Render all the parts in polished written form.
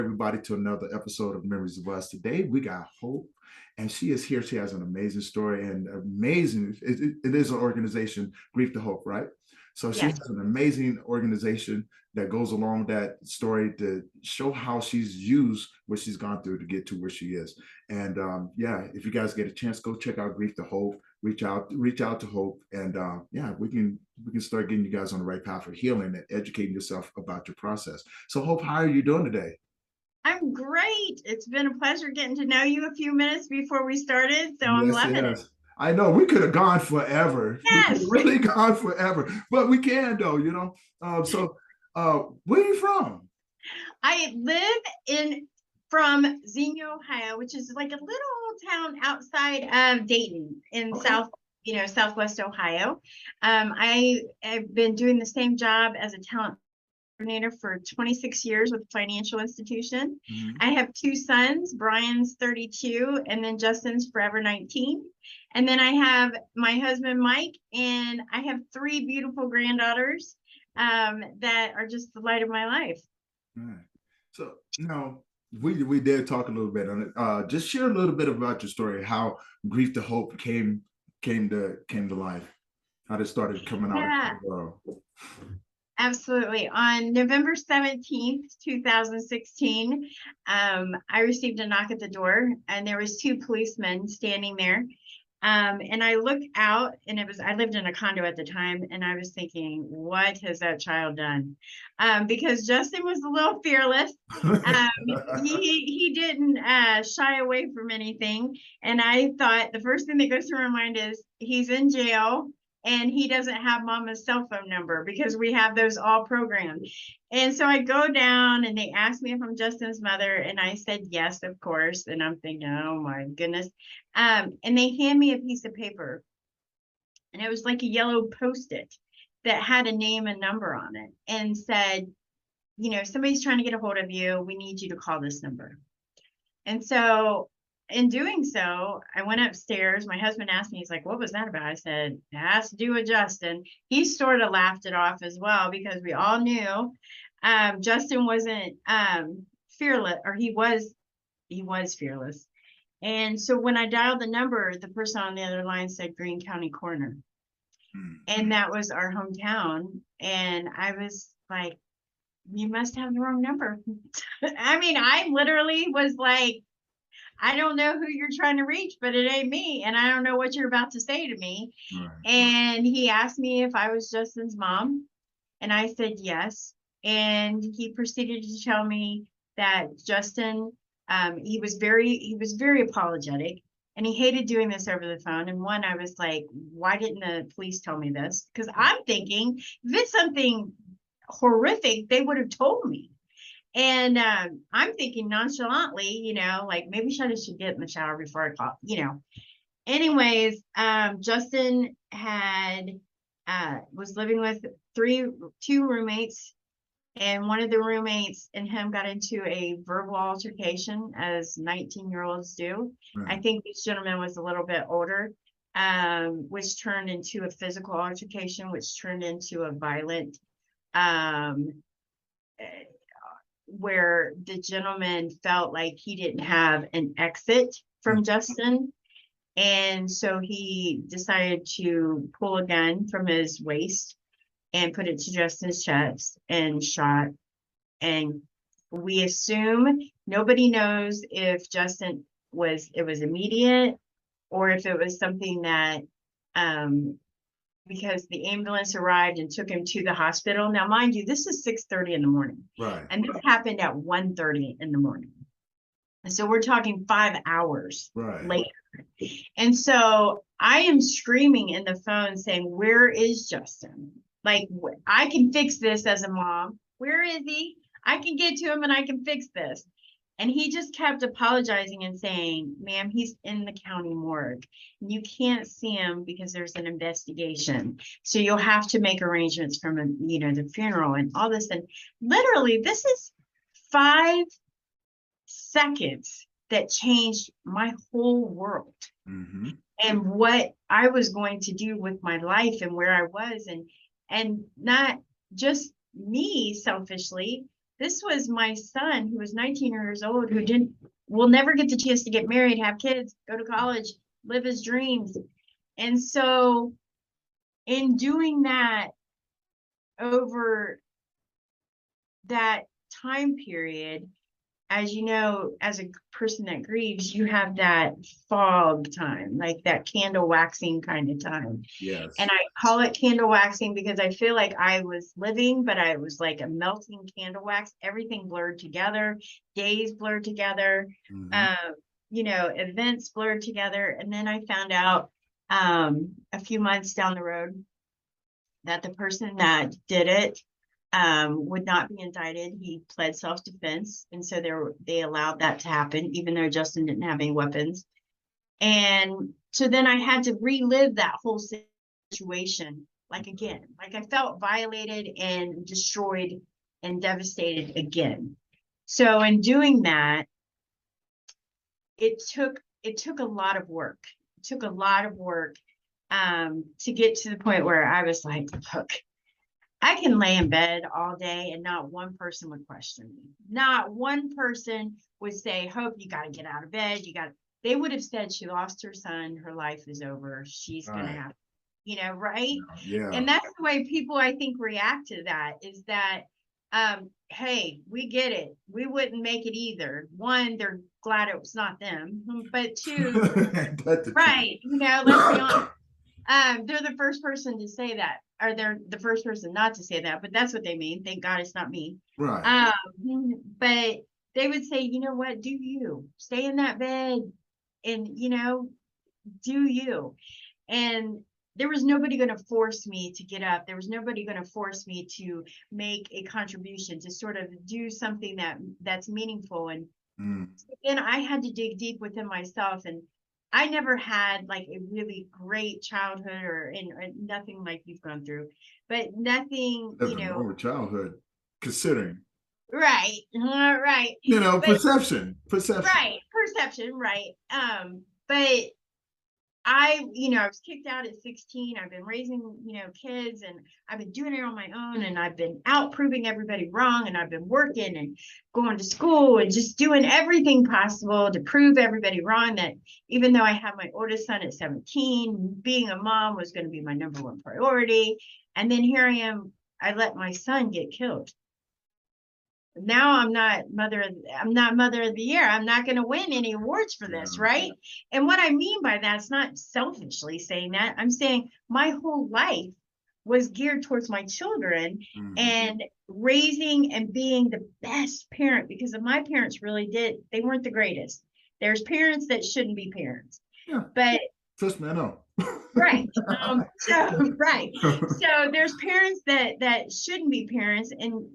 Everybody to another episode of Memories of Us. Today we got Hope, and she is here. She has an amazing story and amazing. It is an organization, Grief to Hope, right? So she Yes. has an amazing organization that goes along that story to show how she's used what she's gone through to get to where she is. And yeah, if you guys get a chance, go check out Grief to Hope. Reach out to Hope, and yeah, we can start getting you guys on the right path of healing and educating yourself about your process. So, Hope, how are you doing today? I'm great. It's been a pleasure getting to know you a few minutes before we started, so I'm Yes, loving it. yes. I know we could have gone forever. We could have Yes. really gone forever, but we can though. Where are you from? I live in from Xenia, Ohio, which is like a little town outside of Dayton in Okay. Southwest Ohio. I have been doing the same job as a talent coordinator for 26 years with a financial institution. Mhm. I have two sons. Brian's 32, and then Justin's forever 19. And then I have my husband, Mike, and I have three beautiful granddaughters that are just the light of my life. All right. So now we did talk a little bit on it. Just share a little bit about your story, how Grief to Hope came to life, how it started coming out into Yeah, the world. absolutely. On November 17th, 2016, I received a knock at the door, and there was two policemen standing there. And I looked out, and I lived in a condo at the time, and I was thinking, what has that child done? Because Justin was a little fearless. Um, he didn't shy away from anything. And I thought the first thing that goes through my mind is he's in jail and he doesn't have mama's cell phone number because we have those all programmed. And so I go down and they ask me if I'm Justin's mother, and I said yes, of course. And I'm thinking, oh my goodness. And they hand me a piece of paper, and it was like a yellow post-it that had a name and number on it and said, somebody's trying to get a hold of you. We need you to call this number. And so in doing so, I went upstairs. My husband asked me, he's like, what was that about? I said, it has to do with Justin. He sort of laughed it off as well because we all knew Justin wasn't fearless, or he was fearless. And so when I dialed the number, the person on the other line said Greene County Coroner. And that was our hometown. And I was like, you must have the wrong number. I mean, I literally was like, I don't know who you're trying to reach, but it ain't me. And I don't know what you're about to say to me. Right. And he asked me if I was Justin's mom. And I said yes. And he proceeded to tell me that Justin, he was very apologetic, and he hated doing this over the phone. And one, I was like, why didn't the police tell me this? Because I'm thinking if it's something horrific, they would have told me. And I'm thinking nonchalantly, like maybe I should get in the shower before I call. Anyways, Justin had was living with two roommates, and one of the roommates and him got into a verbal altercation, as 19-year-olds do. I Right. think this gentleman was a little bit older, which turned into a physical altercation, which turned into a violent, um, where the gentleman felt like he didn't have an exit from Justin. And so he decided to pull a gun from his waist and put it to Justin's chest and shot. And we assume nobody knows if it was immediate, or if it was something that, because the ambulance arrived and took him to the hospital. Now, mind you, this is 6:30 in the morning, Right. and this happened at 1:30 in the morning. And so we're talking 5 hours Right. later. And so I am screaming in the phone saying, where is Justin? Like, I can fix this as a mom. Where is he? I can get to him and I can fix this. And he just kept apologizing and saying, ma'am, he's in the county morgue. You can't see him because there's an investigation. So you'll have to make arrangements from, the funeral and all this. And literally, this is 5 seconds that changed my whole world Mm-hmm. and what I was going to do with my life and where I was, and not just me selfishly, This was my son who was 19 years old, who will never get the chance to get married, have kids, go to college, live his dreams. And so in doing that over that time period, as you know, as a person that grieves, you have that fog time, like that candle waxing kind of time. Yes. And I call it candle waxing because I feel like I was living, but I was like a melting candle wax. Everything blurred together, days blurred together, Mm-hmm. events blurred together. And then I found out a few months down the road that the person that did it would not be indicted. He pled self-defense, and so they allowed that to happen, even though Justin didn't have any weapons. And so then I had to relive that whole situation, like again, like I felt violated and destroyed and devastated again. So in doing that, it took a lot of work. It took a lot of work to get to the point where I was like, look, I can lay in bed all day and not one person would question me. Not one person would say, Hope, you got to get out of bed. They would have said she lost her son. Her life is over. She's going to Right. have, right? Yeah. And that's the way people, I think, react to that is that, hey, we get it. We wouldn't make it either. One, they're glad it was not them. But two, That's the truth. right, let's be honest. They're the first person to say that, or they're the first person not to say that, but that's what they mean. Thank God it's not me. Right. But they would say, you know what, do you stay in that bed and, do you? And there was nobody going to force me to get up. There was nobody going to force me to make a contribution, to sort of do something that's meaningful. And then I had to dig deep within myself, and I never had like a really great childhood or nothing like you've gone through, but nothing, Nothing wrong with childhood, considering. right, right. Perception. Right, perception, right. But I was kicked out at 16. I've been raising, kids, and I've been doing it on my own, and I've been out proving everybody wrong, and I've been working and going to school and just doing everything possible to prove everybody wrong, that even though I have my oldest son at 17, being a mom was going to be my number one priority. And then here I am, I let my son get killed. Now I'm not mother of the year. I'm not going to win any awards for this, right? And what I mean by that, it's not selfishly saying that. I'm saying my whole life was geared towards my children and raising and being the best parent, because my parents they weren't the greatest. There's parents that shouldn't be parents. Yeah. But trust me, I know. Right. So there's parents that shouldn't be parents, and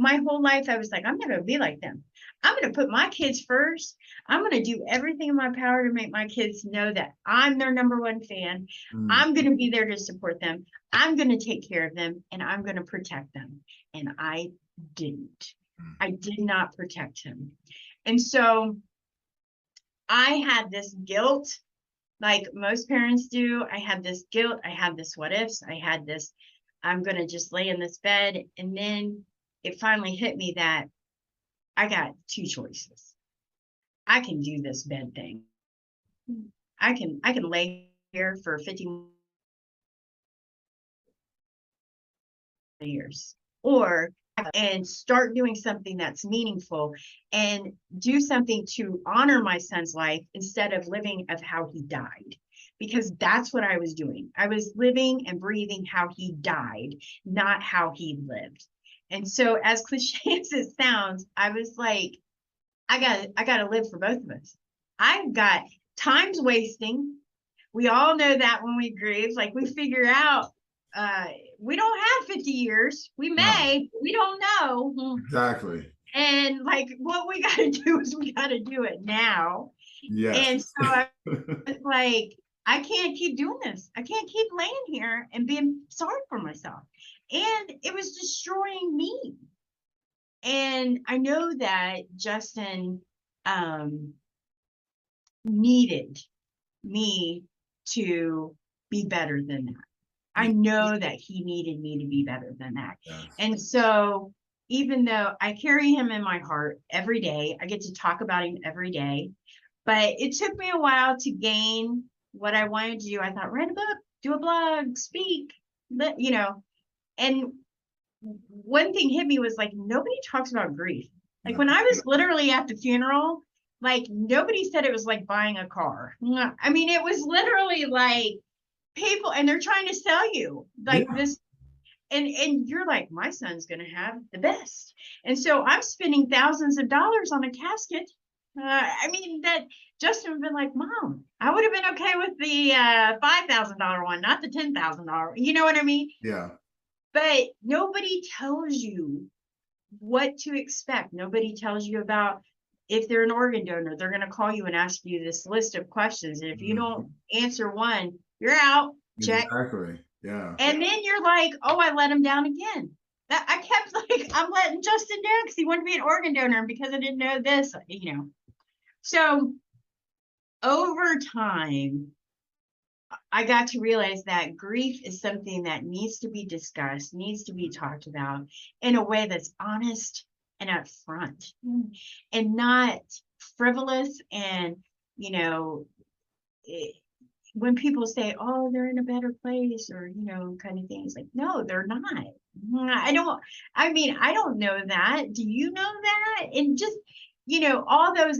my whole life I was like, I'm not going to be like them. I'm going to put my kids first. I'm going to do everything in my power to make my kids know that I'm their number one fan. I'm going to be there to support them. I'm going to take care of them, and I'm going to protect them. And I didn't. I did not protect him. And so I had this guilt, like most parents do. I had this guilt. I had this what ifs. I had this, I'm going to just lay in this bed. And then it finally hit me that I got two choices. I can do this bed thing. I can lay here for 50 years, or and start doing something that's meaningful and do something to honor my son's life instead of living of how he died, because that's what I was doing. I was living and breathing how he died, not how he lived. And so, as cliche as it sounds, I was like, I got to live for both of us. I've got time's wasting. We all know that when we grieve, like we figure out we don't have 50 years. We may, we don't know. Exactly. And like what we got to do is we got to do it now. Yes. And so I was like, I can't keep doing this. I can't keep laying here and being sorry for myself. And it was destroying me. And I know that Justin needed me to be better than that. I know that he needed me to be better than that. Yes. And so even though I carry him in my heart every day, I get to talk about him every day. But it took me a while to gain what I wanted to do. I thought, write a book, do a blog, speak, you know. And one thing hit me was like, nobody talks about grief. Like No. when I was literally at the funeral, like nobody said it was like buying a car. I mean, it was literally like people, and they're trying to sell you like Yeah. this. And you're like, my son's going to have the best. And so I'm spending thousands of dollars on a casket. I mean, that Justin would have been like, Mom, I would have been okay with the $5,000 one, not the $10,000. You know what I mean? Yeah. But nobody tells you what to expect. Nobody tells you about if they're an organ donor, they're going to call you and ask you this list of questions. And if you don't answer one, you're out. Check. Exactly. Yeah. And then you're like, oh, I let him down again. That I kept like, I'm letting Justin down because he wanted to be an organ donor, and because I didn't know this, you know. So over time, I got to realize that grief is something that needs to be discussed, needs to be talked about in a way that's honest and upfront, and not frivolous. And, you know, when people say, oh, they're in a better place, or, you know, kind of things, like, no, they're not. I don't know that. Do you know that? And just, you know, all those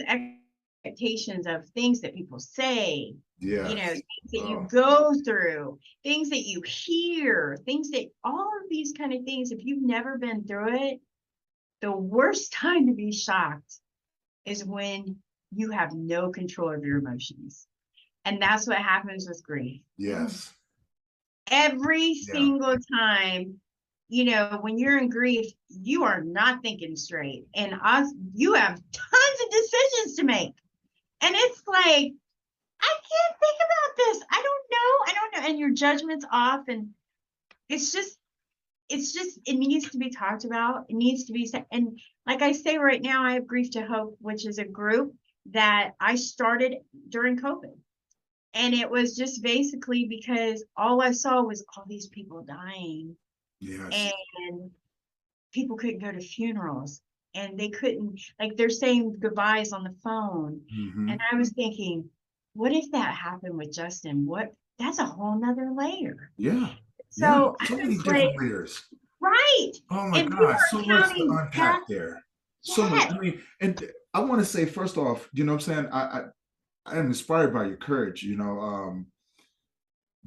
expectations of things that people say, you know, Yes. things that you go through, things that you hear, things that all of these kind of things, if you've never been through it, the worst time to be shocked is when you have no control of your emotions. And that's what happens with grief. Yes. Every Yeah. single time, you know, when you're in grief, you are not thinking straight. And you have tons of decisions to make. And it's like, I can't think about this. I don't know. And your judgment's off. And it's just, it needs to be talked about. It needs to be said. And like I say right now, I have Grief to Hope, which is a group that I started during COVID. And it was just basically because all I saw was all these people dying. Yes. And people couldn't go to funerals, and they couldn't, like, they're saying goodbyes on the phone. Mm-hmm. And I was thinking, what if that happened with Justin? That's a whole nother layer. Yeah. Yeah. So I So many was like, different layers. right. Oh my And people God. So are much to counting death. unpack there. So much. Yes. I mean, and I want to say, first off, you know what I'm saying? I am inspired by your courage, you know,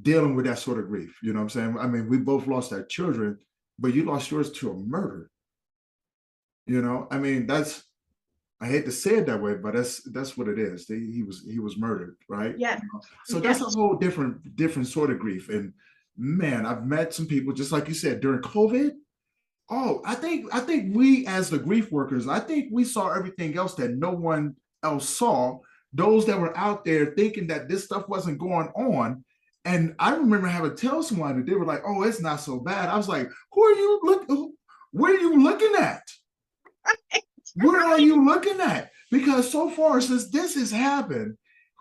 dealing with that sort of grief. You know what I'm saying? I mean, we both lost our children, but you lost yours to a murder. You know, I mean, I hate to say it that way, but that's what it is. He was murdered, right? Yes. You know? So that's a Yes. whole different sort of grief. And man, I've met some people, just like you said, during COVID. Oh, I think we, as the grief workers, I think we saw everything else that no one else saw. Those that were out there thinking that this stuff wasn't going on. And I remember having to tell someone that they were like, "Oh, it's not so bad." I was like, "Who are you looking? Where are you looking at? Where are you looking at?" Because so far since this has happened,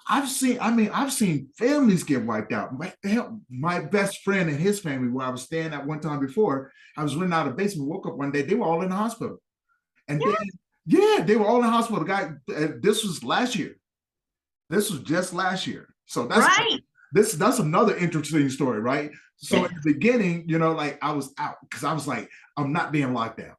I've seen families get wiped out. My best friend and his family, where I was staying at one time before, I was renting out a basement, woke up one day, they were all in the hospital. And then, Yes. yeah, they were all in the hospital. This was last year. This was just last year. So Right. that's another interesting story, right? So Yes. in the beginning, you know, like I was out because I was like, I'm not being locked down.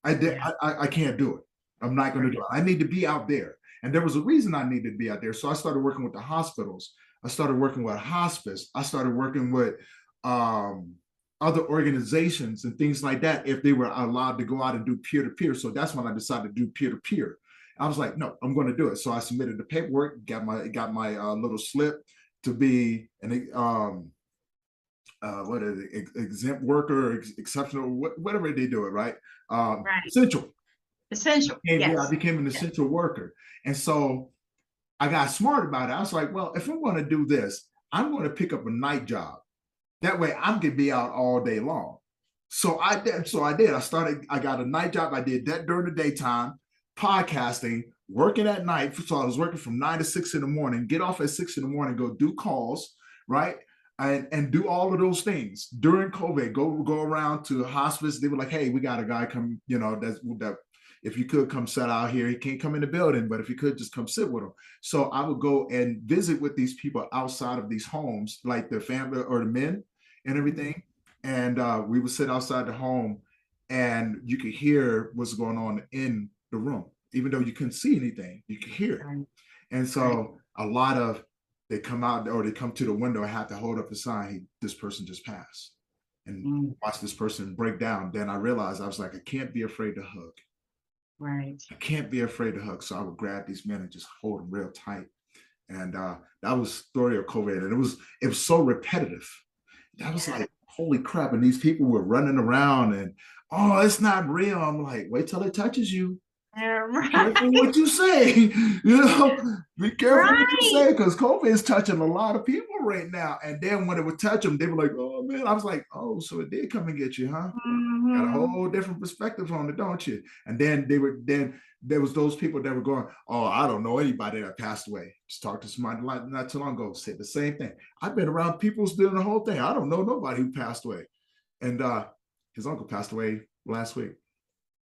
Yeah. I can't do it. I'm not going to do it. I need to be out there. And there was a reason I needed to be out there. So I started working with the hospitals. I started working with hospice. I started working with other organizations and things like that if they were allowed to go out and do peer-to-peer. So that's when I decided to do peer-to-peer. I was like, no, I'm going to do it. So I submitted the paperwork, got my little slip to be an what is it, exempt worker, exceptional, whatever they do it, right? Right. Essential. Essential. I Yes. became an essential worker. And so I got smart about it. I was like, well, if I'm going to do this, I'm going to pick up a night job. That way I'm going to be out all day long. So I did. I got a night job. I did that during the daytime, podcasting, working at night. So I was working from 9 to 6 in the morning, get off at 6 in the morning, go do calls, right? and do all of those things during COVID. Go around to hospice. They were like, hey, we got a guy come, that if you could come sit out here, he can't come in the building, but if you could just come sit with him. So I would go and visit with these people outside of these homes, like the family or the men and everything. And we would sit outside the home and you could hear what's going on in the room. Even though you couldn't see anything, you could hear it. And so a lot of, they come out or they come to the window and have to hold up a sign, hey, this person just passed. And watch this person break down. Then I realized, I was like, I can't be afraid to hug. Right. I can't be afraid to hug. So I would grab these men and just hold them real tight. And that was the story of COVID. And it was so repetitive. That was like, holy crap. And these people were running around and, oh, it's not real. I'm like, wait till it touches you. Right. Be careful what you say, be careful what you say, because COVID is touching a lot of people right now. And then when it would touch them, they were like, oh man, I was like, oh, so it did come and get you, huh? Got a whole different perspective on it, don't you? And then there was those people that were going, oh, I don't know anybody that passed away. Just talked to somebody not too long ago, said the same thing. I've been around people doing the whole thing. I don't know nobody who passed away. And his uncle passed away last week.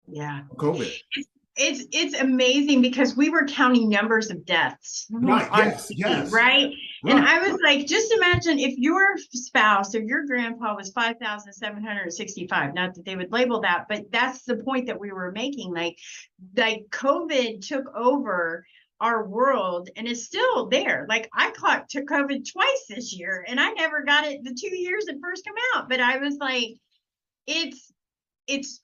Yeah. COVID. It's amazing because we were counting numbers of deaths right on yes TV, yes right? And I was like, just imagine if your spouse or your grandpa was 5,765, not that they would label that, but that's the point that we were making. Like COVID took over our world and it's still there. Like I caught COVID twice this year and I never got it the 2 years it first came out, but I was like, it's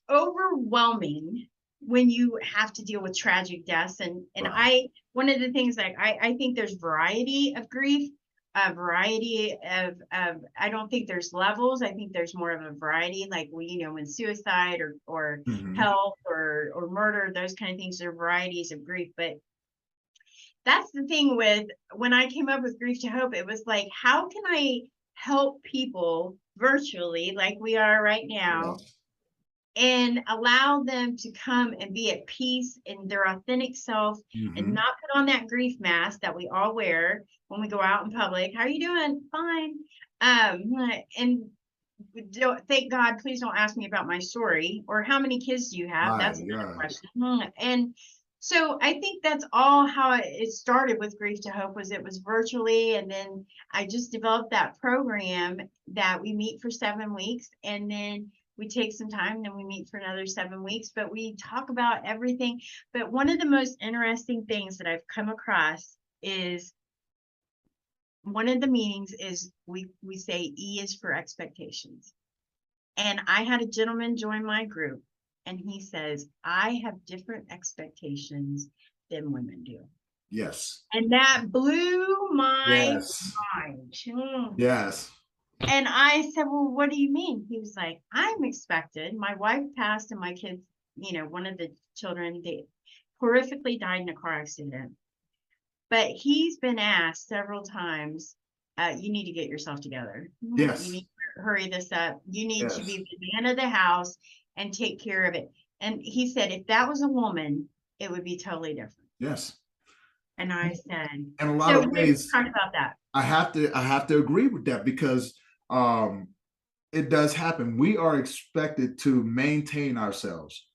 overwhelming when you have to deal with tragic deaths. And one of the things like I think there's variety of grief, a variety of I don't think there's levels. I think there's more of a variety, like when suicide or health or murder, those kind of things, are varieties of grief. But that's the thing with when I came up with Grief to Hope, it was like, how can I help people virtually like we are right now? And allow them to come and be at peace in their authentic self and not put on that grief mask that we all wear when we go out in public. How are you doing? Fine. And thank God, please don't ask me about my story or how many kids do you have? That's another question. And so I think that's all how it started with Grief to Hope. It was virtually, and then I just developed that program that we meet for 7 weeks, and then we take some time, then we meet for another 7 weeks, but we talk about everything. But one of the most interesting things that I've come across is one of the meetings is we say E is for expectations. And I had a gentleman join my group and he says, I have different expectations than women do. Yes. And that blew my mind. Yes. And I said, well, what do you mean? He was like, I'm expected. My wife passed and my kids, one of the children, they horrifically died in a car accident. But he's been asked several times, you need to get yourself together. Yes. You need to hurry this up. You need to be the man of the house and take care of it. And he said, if that was a woman, it would be totally different. Yes. And I said, in a lot of ways, talk about that. I have to agree with that because it does happen. We are expected to maintain ourselves,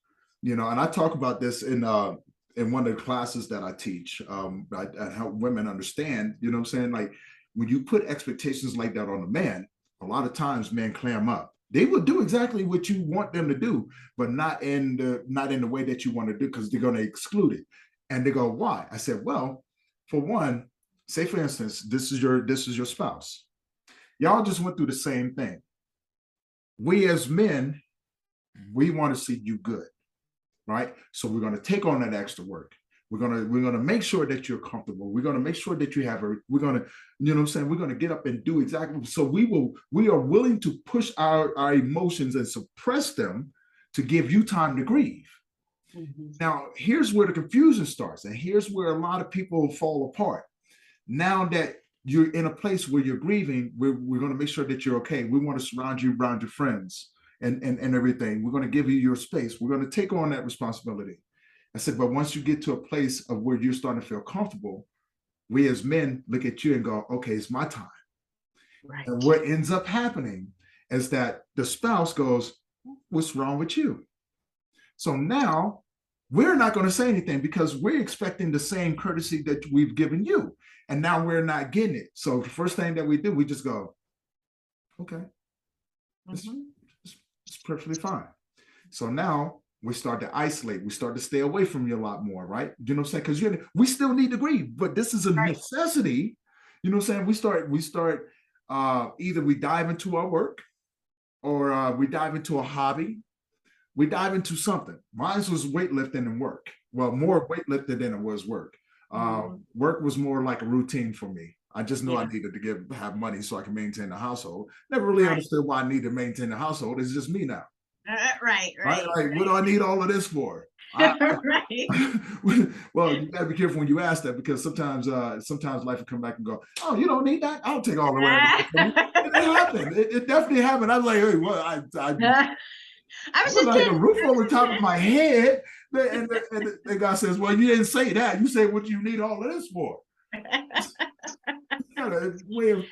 and I talk about this in one of the classes that I teach. I help women understand, what I'm saying? Like when you put expectations like that on a man, a lot of times men clam up. They will do exactly what you want them to do, but not in the way that you want to do, because they're going to exclude it. And they go, why? I said, well, for one, say for instance, this is your spouse. Y'all just went through the same thing. We as men, we want to see you good, right? So we're going to take on that extra work. We're gonna make sure that you're comfortable. We're gonna make sure that you have we're gonna, we're gonna get up and do exactly. So we are willing to push our emotions and suppress them to give you time to grieve. Now, here's where the confusion starts, and here's where a lot of people fall apart. Now that you're in a place where you're grieving, we're going to make sure that you're okay. We want to surround you around your friends and everything. We're going to give you your space. We're going to take on that responsibility. I said, but once you get to a place of where you're starting to feel comfortable, we as men look at you and go, okay, it's my time. And Right. what ends up happening is that the spouse goes, what's wrong with you? So now we're not going to say anything because we're expecting the same courtesy that we've given you. And now we're not getting it. So the first thing that we do, we just go, okay, it's, Mhm. it's perfectly fine. So now we start to isolate. We start to stay away from you a lot more, right? You know what I'm saying? Because we still need to grieve, but this is a Right. necessity. You know what I'm saying? We start either we dive into our work or we dive into a hobby. We dive into something. Mine was weightlifting and work. Well, more weightlifting than it was work. Mhm. Work was more like a routine for me. I just knew I Yeah. needed to have money so I can maintain the household. Never really Right. understood why I needed to maintain the household. It's just me now. Right. Right? Right. Like, what do I need all of this for? Right. Well, you gotta be careful when you ask that because sometimes life will come back and go, oh, you don't need that. I'll take all the random from you. It happened. It definitely happened. I was like, hey, well, I was would just like a kidding. roof I was over the just top of kidding. my head. And the guy says, well, you didn't say that. You said what you need all of this for. Kind of weird,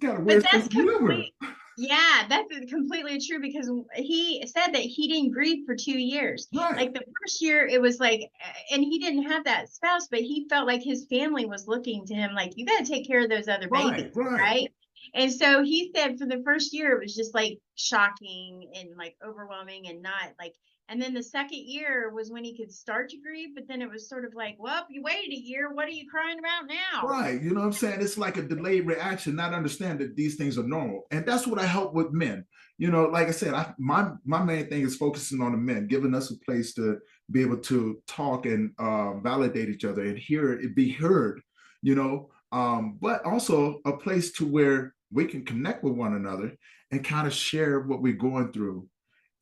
kind of But weird sense that's of humor. yeah, that's completely true because he said that he didn't grieve for 2 years. Right, Like the first year, it was like, and he didn't have that spouse, but he felt like his family was looking to him like, you got to take care of those other right, babies, right. right? And so he said for the first year, it was just like shocking and like overwhelming and not like, and then the second year was when he could start to grieve, but then it was sort of like, well, you waited a year. What are you crying about now? Right. You know what I'm saying? It's like a delayed reaction, not understand that these things are normal. And that's what I help with men. You know, like I said, my main thing is focusing on the men, giving us a place to be able to talk and validate each other and hear it be heard, you know, but also a place to where we can connect with one another and kind of share what we're going through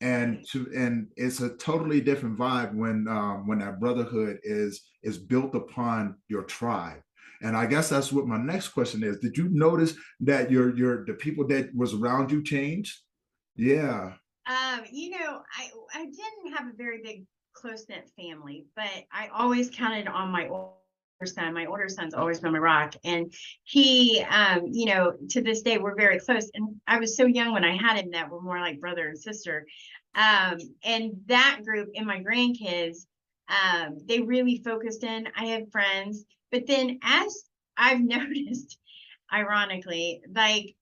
Right. and it's a totally different vibe when that brotherhood is built upon your tribe. And I guess that's what my next question is. Did you notice that the people that was around you changed? Yeah. I didn't have a very big close knit family, but I always counted on my older son. My older son's always been my rock, and he, to this day we're very close. And I was so young when I had him that we're more like brother and sister. And that group and my grandkids, they really focused in. I have friends, but then as I've noticed, ironically, like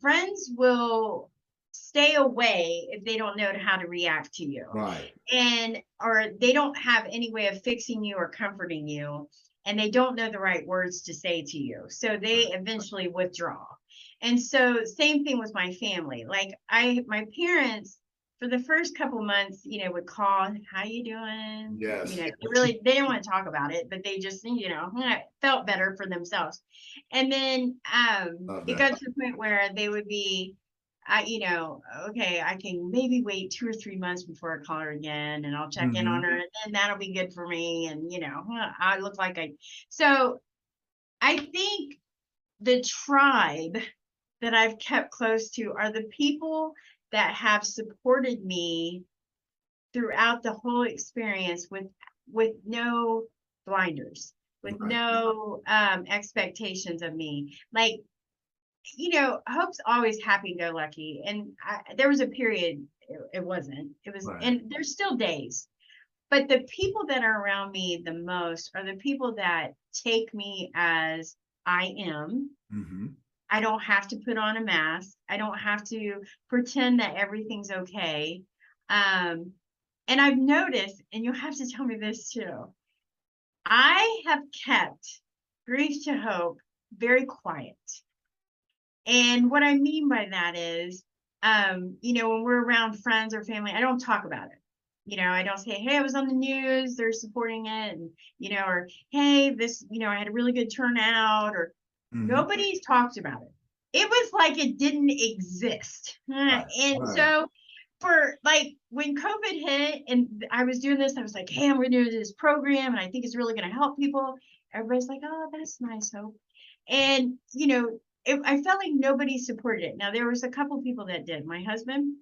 friends will stay away if they don't know how to react to you Right. and or they don't have any way of fixing you or comforting you and they don't know the right words to say to you so they eventually withdraw. And so same thing with my family. Like my parents for the first couple months, would call, how you doing? Yes. They didn't want to talk about it, but they just, felt better for themselves. And then Love it that. got to the point where they would be, okay, I can maybe wait 2 or 3 months before I call her again and I'll check in on Mm-hmm. her and that'll be good for me. And, I look like so I think the tribe that I've kept close to are the people that have supported me throughout the whole experience with no blinders, with Right. no expectations of me. Like, Hope's always happy go lucky. And there was a period it wasn't. It was, Right. and there's still days. But the people that are around me the most are the people that take me as I am. Mm-hmm. I don't have to put on a mask. I don't have to pretend that everything's okay. Um, and I've noticed, and you'll have to tell me this too. I have kept Grief to Hope very quiet. And what I mean by that is, when we're around friends or family, I don't talk about it. I don't say, hey, I was on the news, they're supporting it, and, or hey, this, I had a really good turnout, or Mm-hmm. nobody's talked about it. It was like it didn't exist. Right. And Right. so for like when COVID hit and I was doing this, I was like, hey, I'm going to do this program and I think it's really going to help people. Everybody's like, oh, that's nice, Hope. And, I felt like nobody supported it. Now, there was a couple people that did, my husband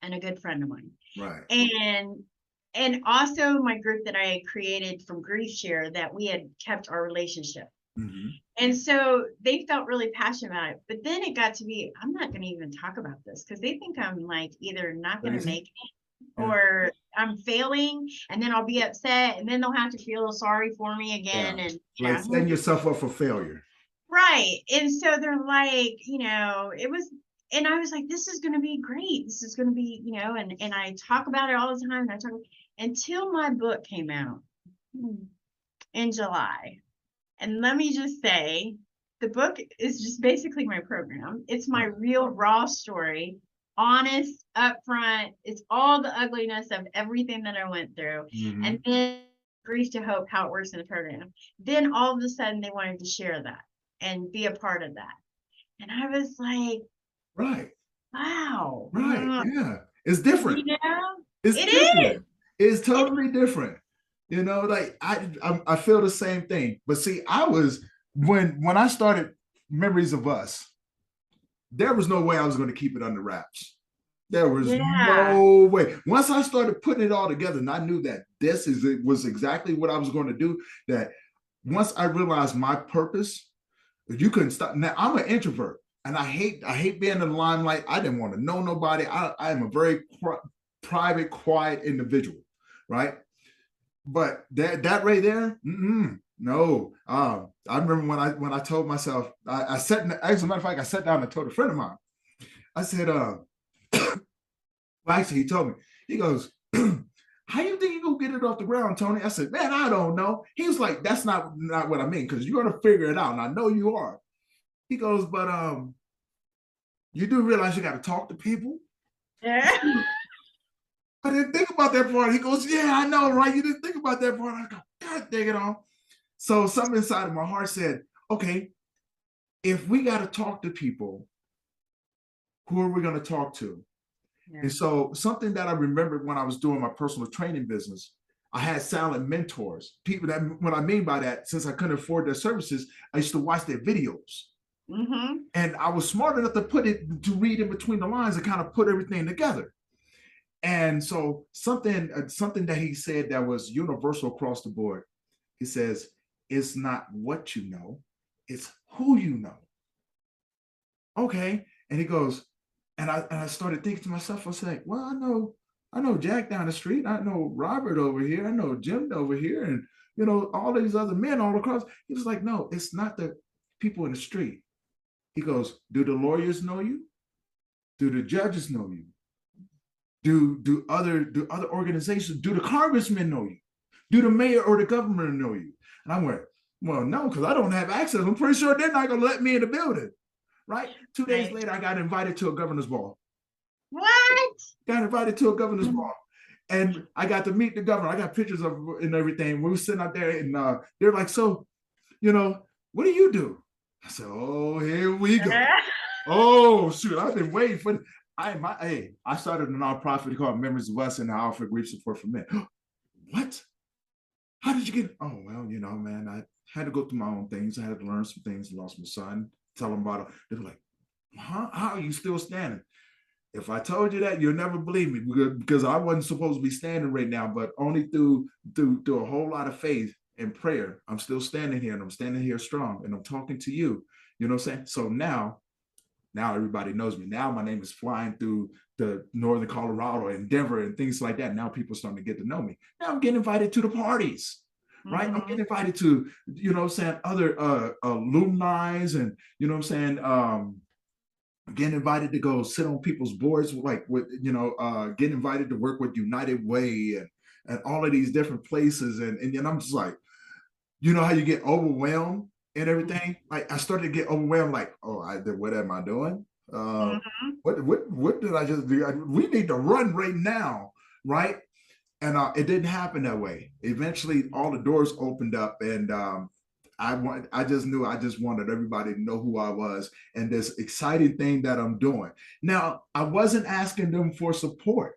and a good friend of mine. Right. And also my group that I had created from Grief Share that we had kept our relationship. Mhm. And so they felt really passionate about it. But then it got to be, I'm not going to even talk about this because they think I'm like either not going to Crazy. make it Yeah. or I'm failing, and then I'll be upset, and then they'll have to feel sorry for me Yeah. again. And Like setting yourself up for failure. right. And so they're like, it was, and I was like, this is going to be great. This is going to be, and I talk about it all the time. And I talk until my book came out in July. And let me just say, the book is just basically my program. It's my Right. real raw story, honest, upfront. It's all the ugliness of everything that I went through. And Mhm. then Grief to Hope, how it works in the program. Then all of a sudden they wanted to share that and be a part of that. And I was like, Right. wow, Right. Yeah. It's different. It's it is. different. It's It, totally different. Like I feel the same thing. But see, I was when I started Memories of Us, there was no way I was going to keep it under wraps. There was yeah. no way. Once I started putting it all together, and I knew that was exactly what I was going to do. That once I realized my purpose, you couldn't stop. Now I'm an introvert, and I hate being in the limelight. I didn't want to know nobody. I am a very private, quiet individual, right? But that right there, no. I remember when I told myself, I sat. As a matter of fact, I sat down and told a friend of mine. I said, well, actually, he told me. He goes, "How you think you gonna get it off the ground, Tony?" I said, "Man, I don't know." He was like, "That's not what I mean, because you're gonna figure it out, and I know you are." He goes, "But you do realize you got to talk to people." Yeah. I didn't think about that part. He goes, "Yeah, I know, right? You didn't think about that part." I go, "God dang it all." So something inside of my heart said, "Okay, if we got to talk to people, who are we going to talk to?" Yeah. And so something that I remembered when I was doing my personal training business, I had silent mentors. People that what I mean by that, since I couldn't afford their services, I used to watch their videos. Mm-hmm. And I was smart enough to read in between the lines and kind of put everything together. And so something that he said that was universal across the board. He says, "It's not what you know, it's who you know." Okay. And he goes, and I started thinking to myself, I was like, well, I know Jack down the street, I know Robert over here, I know Jim over here, and all these other men all across. He was like, no, it's not the people in the street. He goes, do the lawyers know you? Do the judges know you? Do other organizations, do the congressmen know you? Do the mayor or the governor know you? And I went, well, no, because I don't have access. I'm pretty sure they're not gonna let me in the building. Right? 2 days Right. later, I got invited to a governor's ball. What? Got invited to a governor's ball. And I got to meet the governor. I got pictures of and everything. We were sitting out there, and they're like, "So, what do you do?" I said, "Oh, here we go. Oh, shoot, I've been waiting for." I started a nonprofit called Memories of Us and the Alfred Grief Support for Men. What? How did you get? Oh, well, man, I had to go through my own things. I had to learn some things. I lost my son. Tell them about it. They're like, huh? How are you still standing? If I told you that, you'll never believe me, because I wasn't supposed to be standing right now, but only through a whole lot of faith and prayer, I'm still standing here, and I'm standing here strong, and I'm talking to you. You know what I'm saying? So now everybody knows me. Now my name is flying through the northern Colorado and Denver and things like that. Now people are starting to get to know me. Now I'm getting invited to the parties, right? I'm Mm-hmm. getting invited to, what I'm saying, other alumni, and what I'm saying, getting invited to go sit on people's boards, like getting invited to work with United Way and all of these different places. And I'm just like, how you get overwhelmed and everything. Like I started to get overwhelmed, like, oh, what am I doing? Uh, Mm-hmm. what did I just do? We need to run right now, right? And it didn't happen that way. Eventually, all the doors opened up, and I just knew I just wanted everybody to know who I was and this exciting thing that I'm doing. Now, I wasn't asking them for support.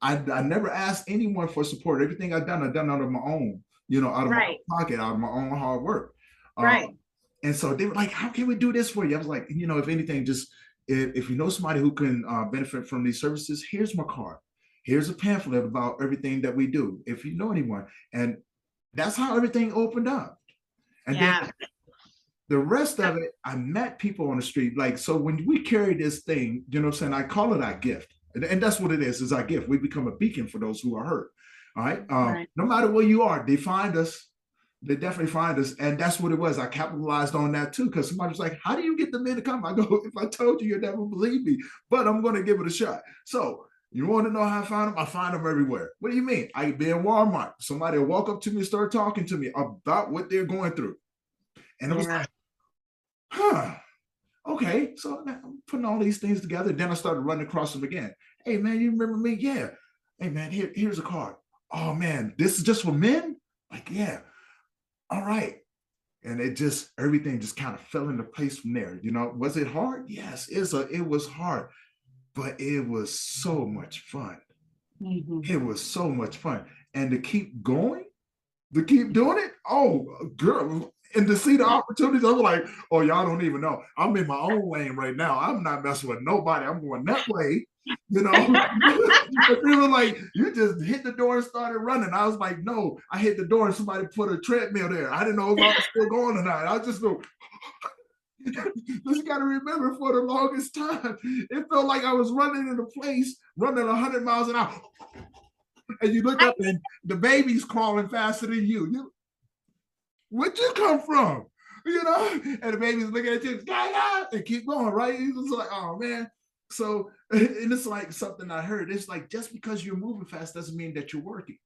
I never asked anyone for support. Everything I've done out of my own, out of my Right. own pocket, out of my own hard work. Uh, Right. and so they were like, "How can we do this for you?" I was like, if anything, just if you know somebody who can benefit from these services, here's my card. Here's a pamphlet about everything that we do. If you know anyone, and that's how everything opened up. And then Yeah. The rest of it, I met people on the street. Like, so when we carry this thing, you know what I'm saying? I call it our gift. And that's what it is our gift. We become a beacon for those who are hurt. All right. Right. No matter where you are, they find us. They definitely find us. And that's what it was. I capitalized on that too, because somebody was like, how do you get the men to come? I go, if I told you, you'd never believe me, but I'm going to give it a shot. So you want to know how I find them? I find them everywhere. What do you mean? I be in Walmart. Somebody will walk up to me and start talking to me about what they're going through. And it was Yeah. like, huh, okay. So I'm putting all these things together. Then I started running across them again. Hey, man, you remember me? Yeah. Hey, man, here's a card. Oh, man, this is just for men? Like, yeah. All right. And it just, everything just kind of fell into place from there. You know, was it hard? Yes, it was hard, but it was so much fun. Mhm. It was so much fun. And to keep going, to keep doing it. Oh, girl. And to see the opportunities, I'm like, oh, y'all don't even know. I'm in my own lane right now. I'm not messing with nobody. I'm going that way, you know. But they were like, you just hit the door and started running. I was like, no, I hit the door and somebody put a treadmill there. I didn't know if I was still going or not. I just know. Just got to remember, for the longest time, it felt like I was running in a place, running 100 miles an hour. And you look I, up and the baby's crawling faster than you. Where'd you come from? You know, and the baby's looking at you, and keep going, right? It's like, oh man. So, and it's like something I heard. It's like, just because you're moving fast doesn't mean that you're working.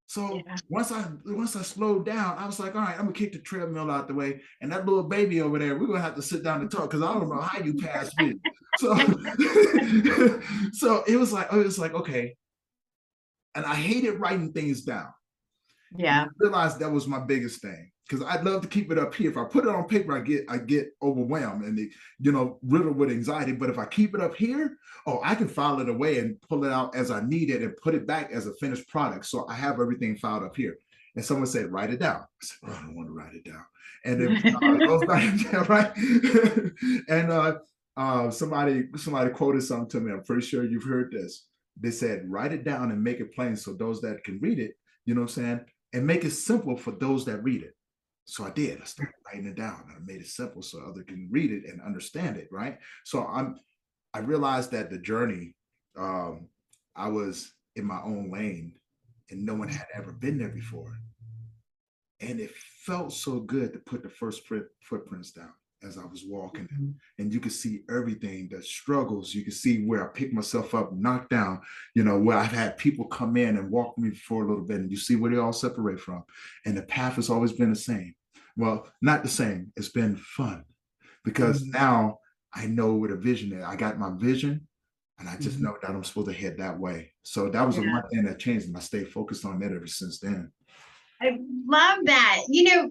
So yeah. once I slowed down, I was like, all right, I'm gonna kick the treadmill out the way, and that little baby over there, we're gonna have to sit down and talk because I don't know how you passed me. So, so it was like okay, and I hated writing things down. And I Yeah. realized that was my biggest thing because I'd love to keep it up here. If I put it on paper, I get overwhelmed and riddled with anxiety. But if I keep it up here, oh, I can file it away and pull it out as I need it and put it back as a finished product. So I have everything filed up here. And someone said, write it down. I said, oh, I don't want to write it down. And then it goes back down, right? And somebody quoted something to me. I'm pretty sure you've heard this. They said, write it down and make it plain so those that can read it, you know what I'm saying, and make it simple for those that read it. So I did. I started writing it down. I made it simple so others can read it and understand it, right? So I realized that the journey, um, I was in my own lane and no one had ever been there before. And it felt so good to put the first footprints down as I was walking. And you could see everything, the struggles. You could see where I picked myself up, knocked down, where I've had people come in and walk me for a little bit. And you see where they all separate from. And the path has always been the same. Well, not the same. It's been fun because Mhm. now I know where the vision is. I got my vision and I just Mhm. know that I'm supposed to head that way. So that was the Yeah. one thing that changed, and I stayed focused on that ever since then. I love that.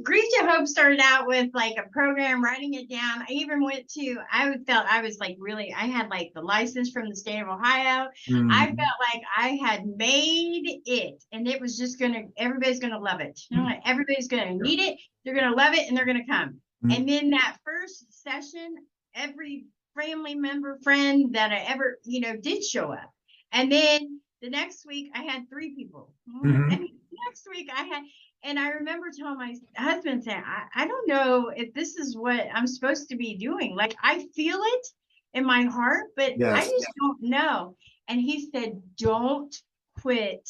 Grief to Hope started out with like a program, writing it down. I even went to, I felt I was like really, I had like the license from the state of Ohio. I Mhm. felt like I had made it and it was just everybody's gonna love it. Like, everybody's gonna need it, they're gonna love it, and they're gonna come. Mhm. And then that first session, every family member, friend that I ever, did show up. And then the next week I had 3 people. Mhm. And next week I had, and I remember telling my husband saying, I don't know if this is what I'm supposed to be doing. Like I feel it in my heart, but I Yes, just don't know. And he said, don't quit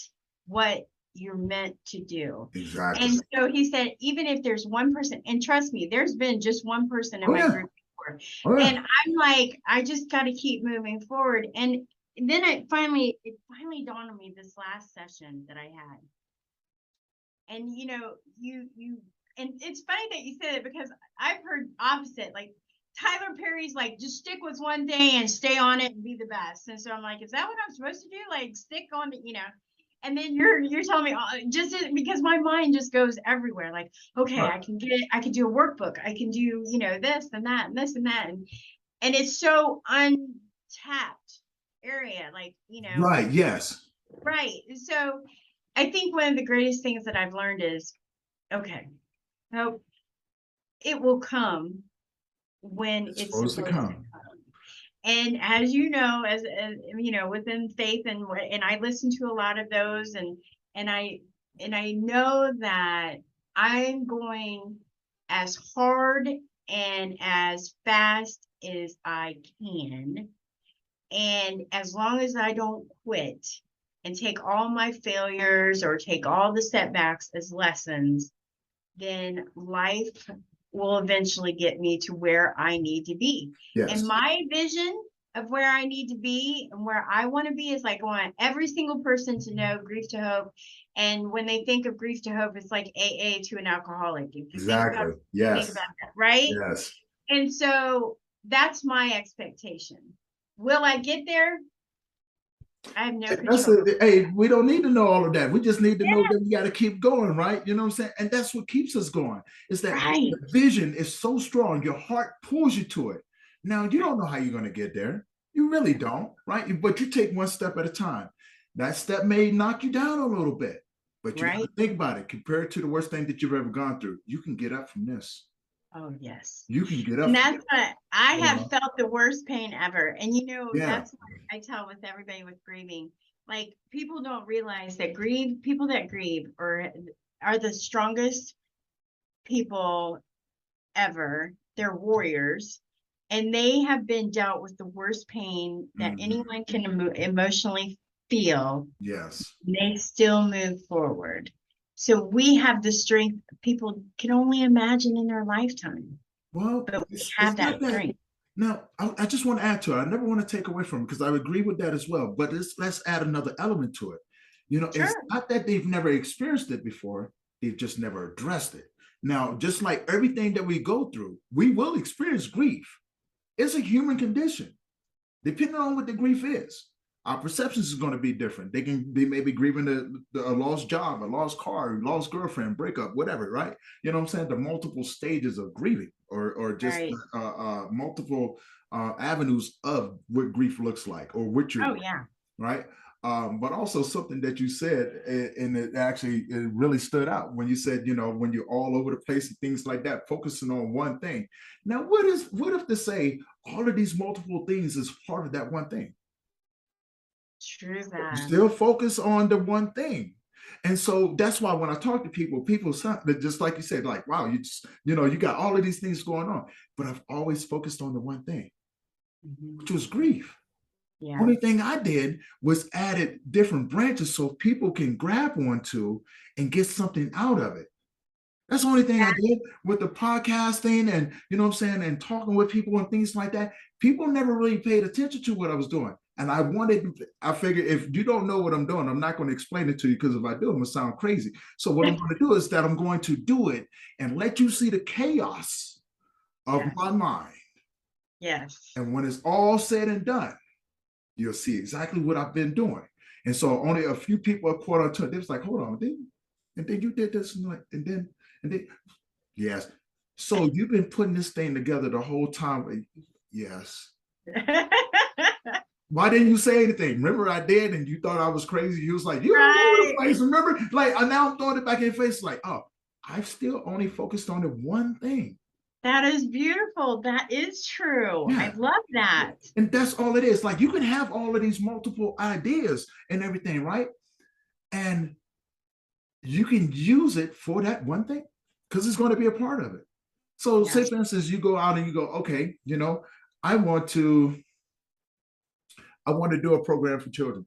what you're meant to do. exactly. And so he said, even if there's one person, and trust me, there's been just one person in Oh my yeah. group before. Oh yeah. And I'm like, I just got to keep moving forward. And then it finally dawned on me this last session that I had. And you and it's funny that you said it because I've heard opposite. Like Tyler Perry's like, just stick with one thing and stay on it and be the best. And so I'm like, is that what I'm supposed to do? Like stick on it. And then you're telling me just because my mind just goes everywhere. Like, okay, Right. I can do a workbook. I can do, this and that and this and that. And it's so untapped area. Like, Right. Yes. right. So I think one of the greatest things that I've learned is, okay, no, it will come when It's it's supposed to supposed to come. come. And as you know, as within faith, and I listen to a lot of those, and I know that I'm going as hard and as fast as I can. And as long as I don't quit and take all my failures or take all the setbacks as lessons, then life will eventually get me to where I need to be. And Yes, my vision of where I need to be and where I want to be is like, I want every single person to know Grief to Hope. And when they think of Grief to Hope, it's like AA to an alcoholic. If you think about exactly. it, think Yes, about that, right? yes. And so that's my expectation. Will I get there? I have no That's control. it. Hey, we don't need to know all of that. We just need to know that we got to keep going, right? You know what I'm saying? And that's what keeps us going. Is that Right, the vision is so strong, your heart pulls you to it. Now you don't know how you're going to get there. You really don't, right? But you take one step at a time. That step may knock you down a little bit, but you got to right. think about it. Compared to the worst thing that you've ever gone through, you can get up from this. Oh, yes. You can get And up from that's what I you have know? felt the worst pain ever. And Yeah, that's what I tell with everybody with grieving. Like people don't realize that people that grieve are the strongest people ever. They're warriors. And they have been dealt with the worst pain that mhm. anyone can emotionally feel. Yes. They still move forward. So we have the strength people can only imagine in their lifetime, Well, but we it's have not that that. strength. Now, I just want to add to it. I never want to take away from it because I agree with that as well. But let's add another element to it. You know, it's Sure. not that they've never experienced it before; they've just never addressed it. Now, just like everything that we go through, we will experience grief. It's a human condition depending on what the grief is. Our perceptions is going to be different. They may be grieving a lost job, a lost car, a lost girlfriend, breakup, whatever, right? You know what I'm saying? The multiple stages of grieving, or just Right. multiple avenues of what grief looks like, or what you're Oh, going, yeah. right? But also something that you said, and it really stood out when you said, when you're all over the place and things like that, focusing on one thing. Now, what if to say all of these multiple things is part of that one thing? True You that. still focus on the one thing. And so that's why when I talk to people just like you said, like, wow, you got all of these things going on. But I've always focused on the one thing, Mhm. which was grief. Yeah. Only thing I did was added different branches so people can grab onto and get something out of it. That's the only thing I did with the podcasting and, you know what I'm saying, and talking with people and things like that. People never really paid attention to what I was doing. And I figured if you don't know what I'm doing, I'm not going to explain it to you because if I do, I'm going to sound crazy. So what I'm going to do is that I'm going to do it and let you see the chaos of Yes. my mind. Yes. And when it's all said and done, you'll see exactly what I've been doing. And so only a few people are caught on to it. They was like, hold on, and then you did this, and then yes. So you've been putting this thing together the whole time. Yes. Why didn't you say anything? Remember I did, and you thought I was crazy. You was like, you're all over the Right. place. Remember? Like now I'm throwing it back in your face, like, oh, I've still only focused on the one thing. That is beautiful. That is true. I Yeah. love that. And that's all it is. Like you can have all of these multiple ideas and everything, right? And you can use it for that one thing because it's going to be a part of it. So Yeah. say for instance, you go out and you go, okay, I want to do a program for children,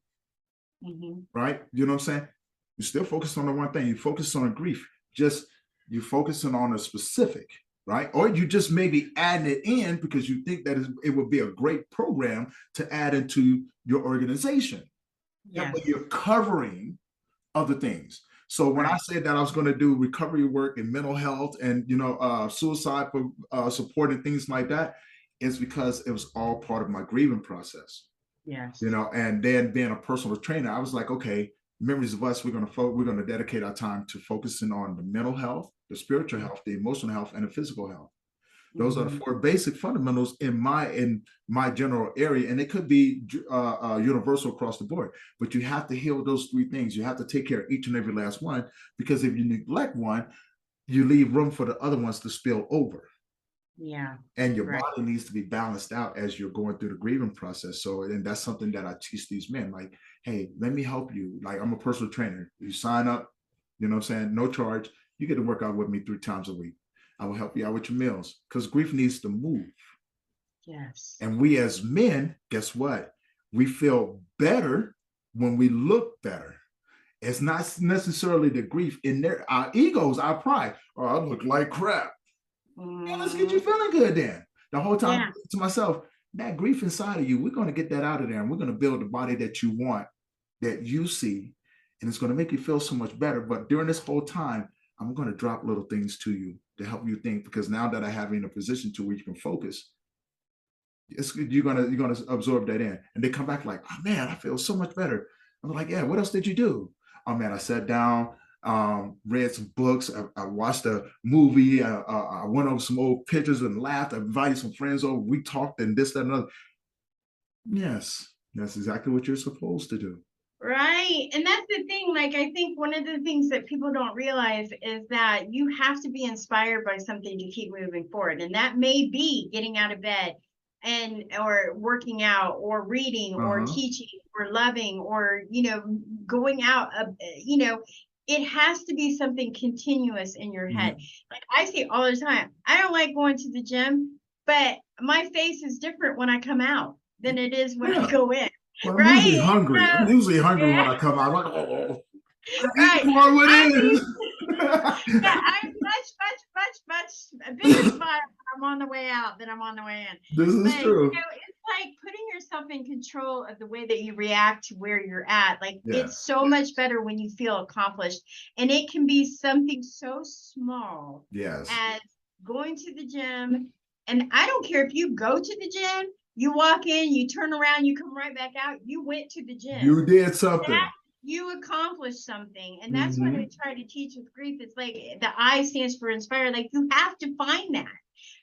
Mhm. right? You know what I'm saying? You still focus on the one thing. You focus on grief. Just you focusing on a specific, right? Or you just maybe adding it in because you think that it would be a great program to add into your organization. That way Yes. you're covering other things. So when I Right. said that I was going to do recovery work and mental health and suicide for support and things like that, is because it was all part of my grieving process. Yes. And then being a personal trainer, I was like, okay, memories of us, we're gonna dedicate our time to focusing on the mental health, the spiritual health, the emotional health, and the physical health. Those are the Mhm. four basic fundamentals in my general area, and it could be universal across the board. But you have to heal those three things. You have to take care of each and every last one, because if you neglect one, you leave room for the other ones to spill over. Yeah. And your Right. body needs to be balanced out as you're going through the grieving process. So, and that's something that I teach these men. Like, hey, let me help you. Like, I'm a personal trainer. You sign up, you know what I'm saying? No charge. You get to work out with me 3 times a week. I will help you out with your meals, because grief needs to move. Yes. And we as men, guess what? We feel better when we look better. It's not necessarily the grief in there, our egos, our pride. Oh, I look like crap. Yeah, let's get you Mhm. feeling good then. The whole time Yeah. to myself, that grief inside of you, we're going to get that out of there, and we're going to build the body that you want, that you see, and it's going to make you feel so much better. But during this whole time, I'm going to drop little things to you to help you think, because now that I have you in a position to where you can focus, you're gonna absorb that in, and they come back like, oh man, I feel so much better. I'm like, yeah, what else did you do? Oh man, I sat down, read some books, I watched a movie, I went over some old pictures and laughed, I invited some friends over, we talked and this, that, and other. Yes, that's exactly what you're supposed to do. Right. And that's the thing. Like, I think one of the things that people don't realize is that you have to be inspired by something to keep moving forward. And that may be getting out of bed and or working out or reading or Uh-huh. teaching or loving or, going out, it has to be something continuous in your head. Mhm. Like I say all the time, I don't like going to the gym, but my face is different when I come out than it is when I Yeah. go in. Well, I'm usually Right? hungry. I'm So, usually hungry when yeah, I come out. I'm like, oh, I eat right. more with I'm it. used, yeah, I'm much a bigger smile when I'm on the way out than I'm on the way in. This is But true. it's like putting yourself in control of the way that you react to where you're at. Like it's Yes. so much better when you feel accomplished. And it can be something so small Yes. as going to the gym. And I don't care if you go to the gym, you walk in, you turn around, you come right back out, you went to the gym. You did That something. you accomplished something. And that's what I Mhm. try to teach with grief. It's like the I stands for inspire. Like you have to find that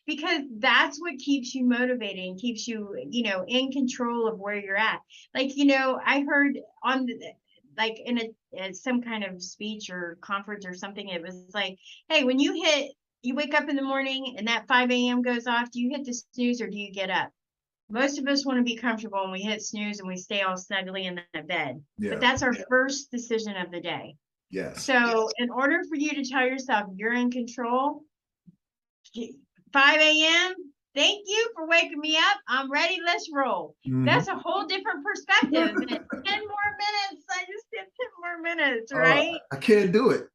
because that's what keeps you motivated and keeps you, in control of where you're at. Like, I heard on the, like in some kind of speech or conference or something, it was like, hey, when you wake up in the morning and that 5 a.m. goes off, do you hit the snooze or do you get up? Most of us want to be comfortable and we hit snooze and we stay all snugly in the bed. But Yeah. that's our first decision of the day. Yes. So, in order for you to tell yourself you're in control, 5 a.m., thank you for waking me up. I'm ready. Let's roll. Mhm. That's a whole different perspective than 10 more minutes. I just did 10 more minutes, Oh, right? I can't do it.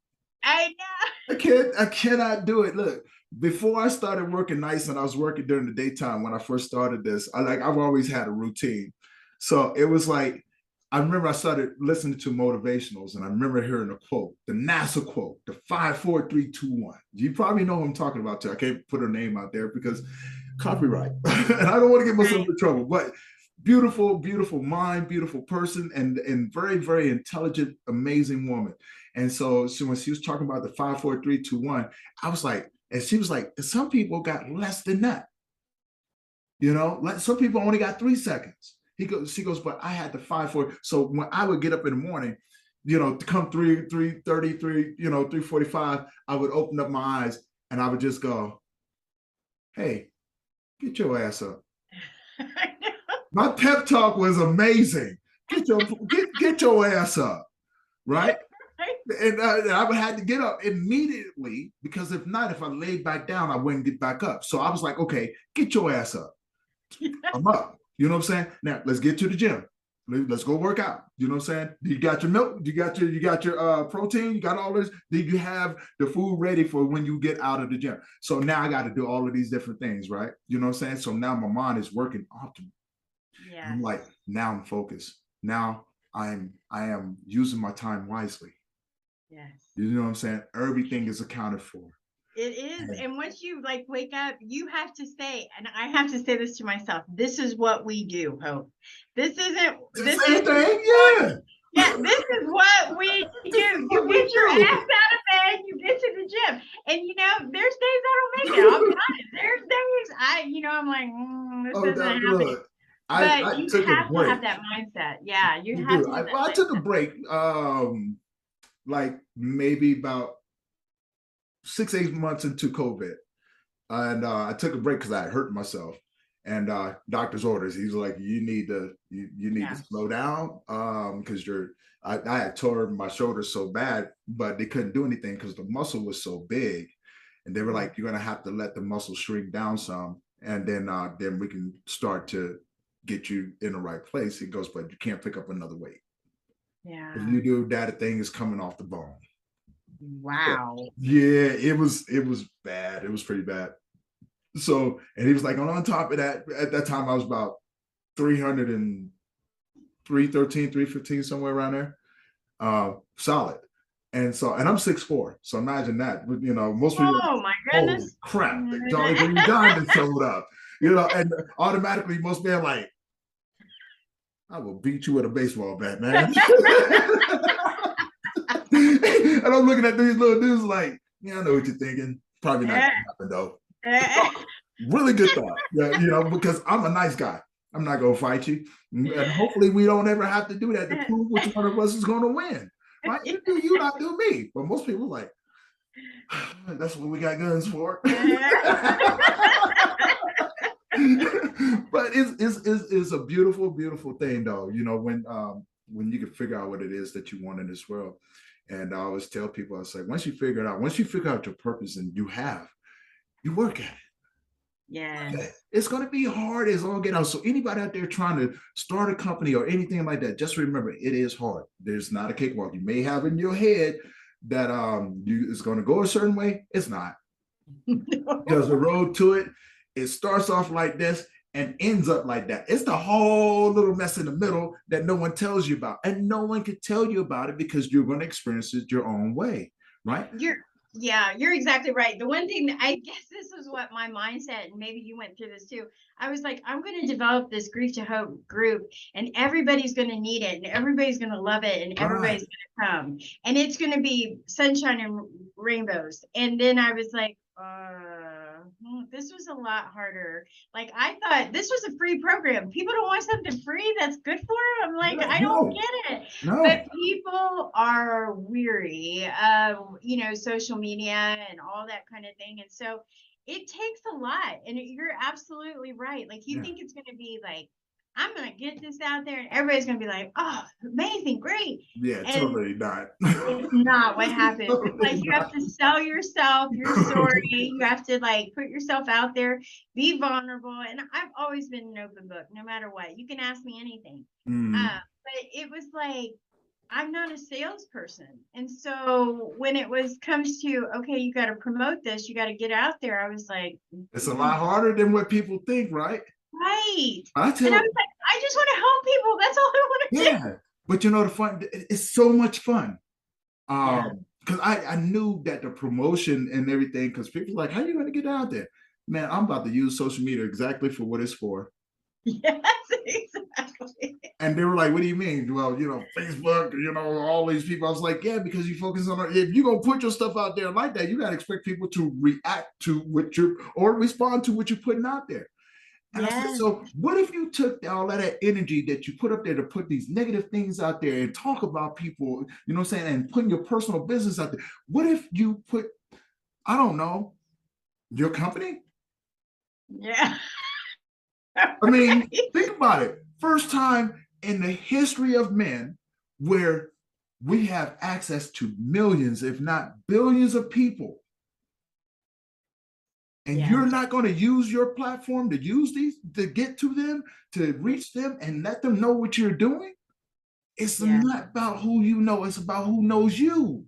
I know. I cannot do it. Look, before I started working nights and I was working during the daytime when I first started this, I've always had a routine. So it was like I remember I started listening to motivationals and I remember hearing a quote, the NASA quote, the 5, 4, 3, 2, 1. You probably know who I'm talking about too. I can't put her name out there because copyright. And I don't want to get myself Right. in trouble, but beautiful, beautiful mind, beautiful person, and very, very intelligent, amazing woman. And so when she was talking about the 5, 4, 3, 2, 1, I was like, and she was like, some people got less than that. Like some people only got 3 seconds. She goes, but I had the 5, 4. So when I would get up in the morning, to come 3:33, 3:45, I would open up my eyes and I would just go, hey, get your ass up. My pep talk was amazing. Get your ass up, right? And I would have to get up immediately because if not, if I laid back down, I wouldn't get back up. So I was like, okay, get your ass up. I'm up. You know what I'm saying? Now let's get to the gym. Let's go work out. You know what I'm saying? You got your milk. You got your protein. You got all this. Did you have the food ready for when you get out of the gym? So now I got to do all of these different things, right? You know what I'm saying? So now my mind is working optimal. And I'm like, Yes. now I'm focused. Now I am using my time wisely. Yes. You know what I'm saying? Everything is accounted for. It is. And And once you like wake up, you have to say, and I have to say this to myself, this is what we do, Hope. This isn't, it's the this same is thing, what, yeah. yeah, this is what we This do. is You what we get your ass do. out of bed, you get to the gym. And there's days I don't make it. I'll be honest. There's days I'm like, this Oh, isn't God, happening. look, I But you took a have to have break. that mindset. Yeah, you You have do. to have that I took a mindset. break, like maybe about 6, 8 months into COVID, and I took a break because I had hurt myself. And doctor's orders, he's like, you need to Yeah. slow down because I had tore my shoulder so bad, but they couldn't do anything because the muscle was so big. And they were like, you're gonna have to let the muscle shrink down some, and then we can start to get you in the right place. He goes, but you can't pick up another weight. Yeah. If you do that, the thing is coming off the bone. Wow. Yeah, it was bad. It was pretty bad. So, and he was like, on top of that, at that time I was about 300 and 313, 315, somewhere around there. Solid. And so, and I'm 6'4". So imagine that. You know, most people are like, Oh my holy goodness. crap, the Jolly Green Giant showed up. You know, and automatically most men like, I will beat you with a baseball bat, man. And I'm looking at these little dudes like, yeah, I know what you're thinking. Probably not gonna happen though. Really good thought. Yeah, you know, because I'm a nice guy. I'm not gonna fight you. And hopefully we don't ever have to do that to prove which one of us is gonna win. Right? You do you, not do me. But most people are like, that's what we got guns for. But it's a beautiful, beautiful thing though, you know, when you can figure out what it is that you want in this world. And I always tell people, I say, once you figure it out, once you figure out your purpose, and you work at it. Yes. It's going to be hard as all get out. So anybody out there trying to start a company or anything like that, just remember, it is hard. There's not a cakewalk. You may have in your head that it's going to go a certain way. It's not. There's a road to it. It starts off like this and ends up like that. It's the whole little mess in the middle that no one tells you about. And no one can tell you about it because you're going to experience it your own way, right? You're exactly right. The one thing, I guess this is what my mindset, and maybe you went through this too. I was like, I'm going to develop this Grief to Hope group, and everybody's going to need it, and everybody's going to love it, and everybody's going to come, and it's going to be sunshine and rainbows. And then I was like, this was a lot harder. Like, I thought this was a free program. People don't want something free that's good for them. I'm like, I don't get it. But people are weary of, social media and all that kind of thing. And so it takes a lot. And you're absolutely right. Like, you think it's going to be like, I'm going to get this out there and everybody's going to be like, oh, amazing, great. Yeah, and totally not. It's not what happens. Totally, it's like you have to sell yourself, your story. You have to like put yourself out there, be vulnerable. And I've always been an open book, no matter what. You can ask me anything. But it was like, I'm not a salesperson. And so when it comes to, okay, you got to promote this, you got to get out there, I was like, it's a lot harder than what people think, right? Right. And I was like, I just want to help people. That's all I want to do. Yeah. But the fun, it's so much fun. Because I knew that the promotion and everything, because people are like, how are you going to get out there? Man, I'm about to use social media exactly for what it's for. Yes, exactly. And they were like, what do you mean? Well, Facebook, all these people. I was like, yeah, because you focus on it. If you're going to put your stuff out there like that, you got to expect people to react to or respond to what you're putting out there. And I said, so what if you took all that energy that you put up there to put these negative things out there and talk about people, and putting your personal business out there? What if you put, I don't know, your company? Yeah. I mean, think about it. First time in the history of men where we have access to millions, if not billions of people. And you're not going to use your platform to use these, to get to them, to reach them and let them know what you're doing. It's not about who you know. It's about who knows you.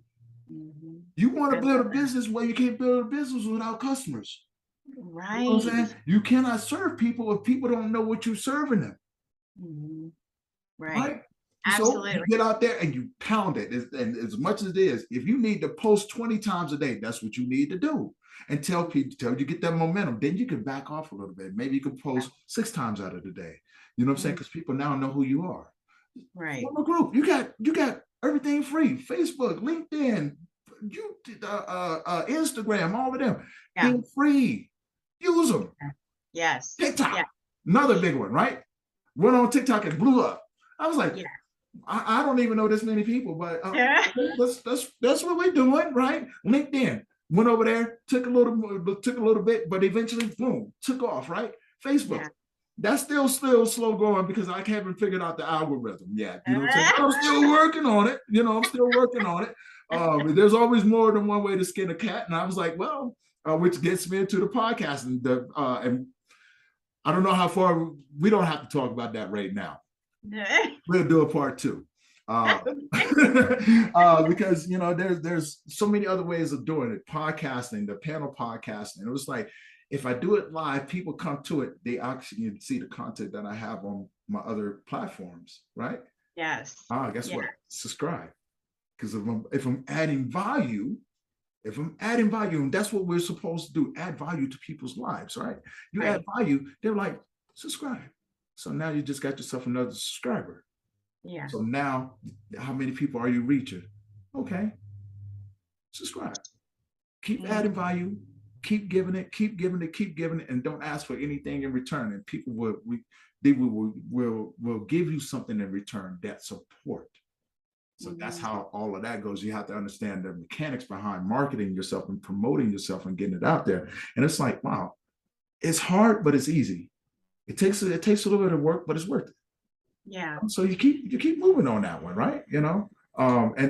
Mm-hmm. You want to build a business where you can't build a business without customers. Right. You know what I'm saying? You cannot serve people if people don't know what you're serving them. Mm-hmm. Right? Absolutely. So you get out there and you pound it. And as much as it is, if you need to post 20 times a day, that's what you need to do. And tell people, you get that momentum. Then you can back off a little bit. Maybe you can post 6 times out of the day. You know what I'm saying? Because people now know who you are. Right. Form a group. You got everything free. Facebook, LinkedIn, Instagram, all of them. They're free. Use them. Yes. TikTok. Another big one, right? Went on TikTok and blew up. I was like, I don't even know this many people, but that's what we're doing, right? LinkedIn. Went over there, took a little bit, but eventually, boom, took off, right? Facebook. That's still slow going because I haven't figured out the algorithm yet. You know what I'm saying? I'm still working on it. I'm still working on it. There's always more than one way to skin a cat. And I was like, well, which gets me into the podcast. And I don't know how far, we don't have to talk about that right now. We'll do a part two. Because there's so many other ways of doing it. Podcasting, the panel podcasting. It was like, if I do it live, people come to it, they actually see the content that I have on my other platforms, right? Yes. Guess what? Subscribe. Because if I'm adding value, and that's what we're supposed to do, add value to people's lives, right? You add value, they're like, subscribe. So now you just got yourself another subscriber. Yeah. So now, how many people are you reaching? Okay, subscribe. Keep adding value. Keep giving it. Keep giving it. Keep giving it, and don't ask for anything in return. And people will give you something in return, that support. So that's how all of that goes. You have to understand the mechanics behind marketing yourself and promoting yourself and getting it out there. And it's like, wow, it's hard, but it's easy. It takes a little bit of work, but it's worth it. Yeah. So you keep moving on that one, right? And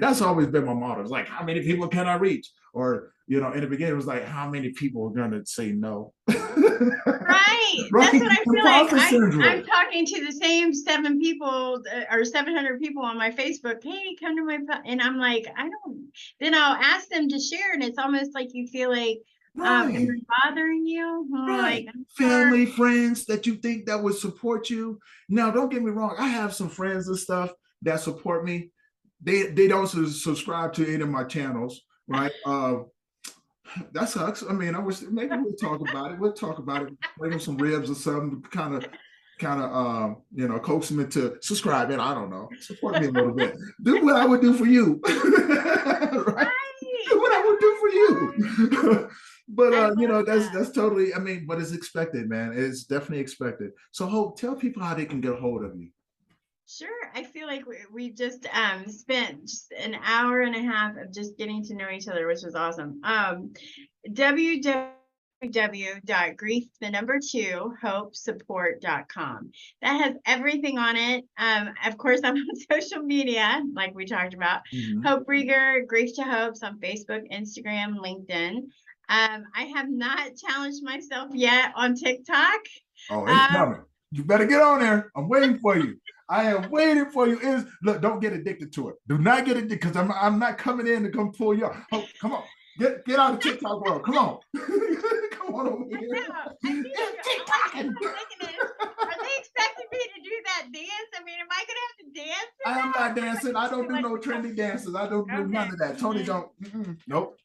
that's always been my motto. It's like, how many people can I reach? Or, in the beginning, it was like, how many people are going to say no? Right. Right. That's what I feel like. I'm I'm talking to the same 7 people or 700 people on my Facebook. Hey, come to my, and I'm like, then I'll ask them to share. And it's almost like you feel like, am I bothering you? Right. Like, family, friends that you think that would support you. Now, don't get me wrong. I have some friends and stuff that support me. They don't subscribe to any of my channels, right? That sucks. I mean, I wish maybe we'll talk about it. We'll talk about it. Bring them some ribs or something to kind of coax them into subscribing. I don't know. Support me a little bit. Do what I would do for you. Right? Do what I would do for you. But that's totally, but it's expected, man. It's definitely expected. So Hope, tell people how they can get a hold of you. Sure. I feel like we just spent just an hour and a half of just getting to know each other, which was awesome. www.grief2hopesupport.com. That has everything on it. Of course, I'm on social media, like we talked about. Hope Reger, Grief to Hopes on Facebook, Instagram, LinkedIn. I have not challenged myself yet on TikTok. Oh, it's coming. You better get on there. I'm waiting for you. I am waiting for you. Look, don't get addicted to it. Do not get addicted, because I'm not coming in to come pull you up. Oh, come on. Get out of TikTok world. Come on. Come on over here. Are they expecting me to do that dance? I mean, am I going to have to dance? I am not dancing. I don't do no trendy dances. I don't do none of that. Tony don't. Nope.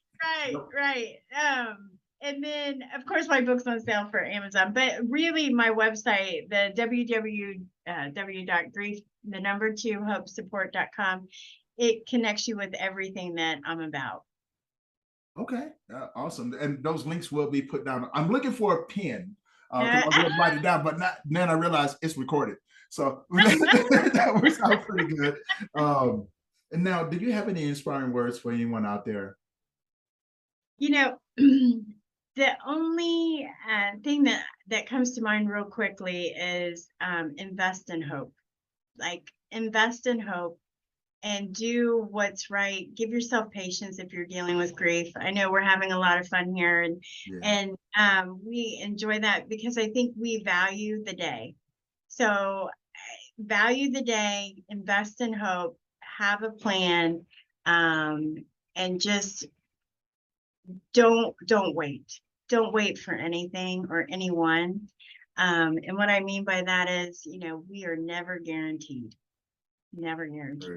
Right. And then, of course, my book's on sale for Amazon. But really, my website, the www.grief2hopesupport.com, it connects you with everything that I'm about. Okay. Awesome. And those links will be put down. I'm looking for a pin. I'm going to write it down, but then I realized it's recorded. So that works out pretty good. And now, did you have any inspiring words for anyone out there? The only thing that comes to mind real quickly is invest in hope. Like, invest in hope and do what's right. Give yourself patience if you're dealing with grief. I know we're having a lot of fun here, and we enjoy that because I think we value the day. So value the day, invest in hope, have a plan, and just don't wait. Don't wait for anything or anyone. And what I mean by that is, we are never guaranteed. Never guaranteed.